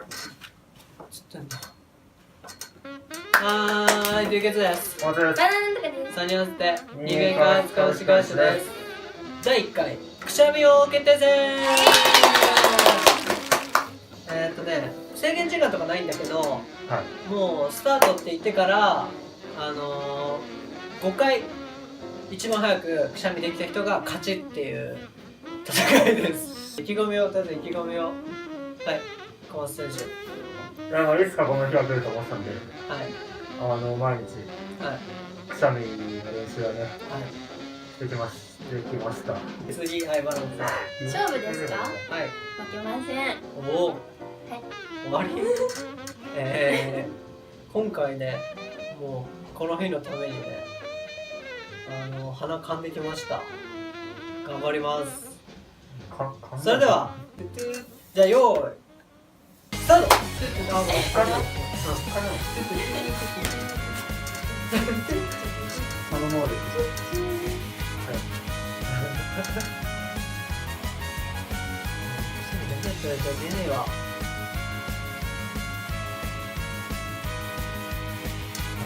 つってんだ。はーい、流血です。お疲れ様です。バナナとかです。3人合わせて人間開発株式会社です。第1回くしゃみ王決定戦。制限時間とかないんだけど、はい、もうスタートって言ってから5回一番早くくしゃみできた人が勝ちっていう戦いです。意気込みを立てて意気込みを。はい、小松選手。いつかこの日が来ると思ってたんで、はい、毎日、はい、くしゃみの練習はね、はい、できました。次、はい、バランス。勝負ですか？はい、負けません。おお、はい、終わり今回ね、もうこの日のためにね、鼻かんできました。頑張ります。それでは、じゃあよーいスタート。その能力。出ねえわ。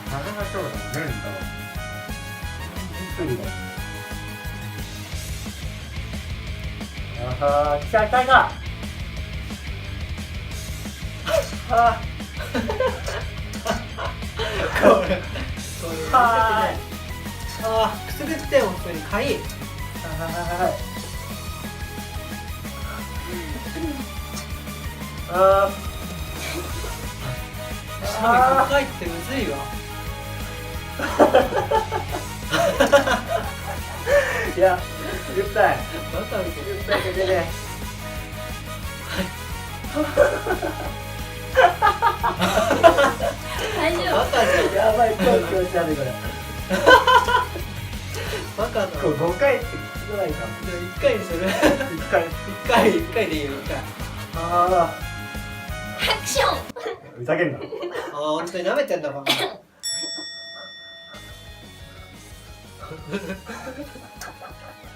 鼻がそうだねえんだわ。びっくりだ。あー、来た。あこれくすぐっても普通にかい。5回ってむずいわ。いや、言ったい。バカみたい。言ったいけどね。大丈夫。バカじゃん。やばい、超気持ち悪いこれ。バカだ。これ5回ってきつくないか。1回にする。1回。1回でいいよ、1回。あハクション。ー、ふざけんな。本当に舐めてんだから。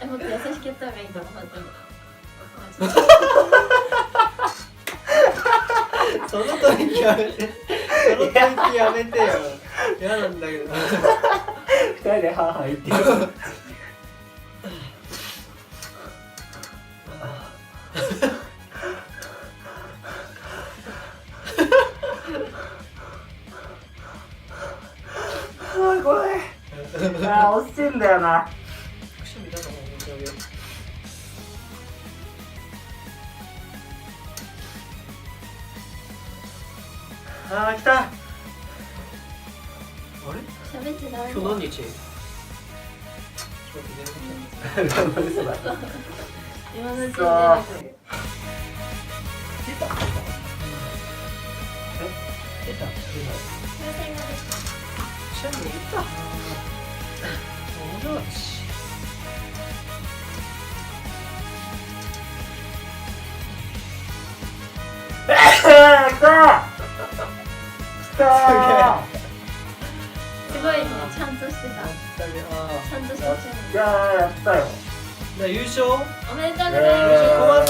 もっと優しくやった方がいいと思う、本当に。その吐息やめて。その吐息やめてよ。嫌なんだけど。2人でハーハー言ってる。これ惜しいんだよな。くしゃみだと思うよ。来た。あれ？喋っちゃダメ。今日何日？嘘だ。今のうちにそう。出た。風船がくしゃみ出た。面白いし。来た。すごいね、ちゃんとしてた。ちゃんとしてた。やったよ。優勝？おめでとうございます。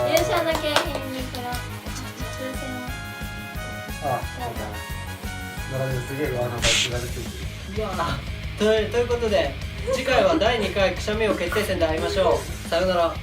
優優勝の景品にこれ抽選を。すげえわ、なんか気が出てくる。うわということで次回は第2回くしゃみ王決定戦で会いましょう。さようなら。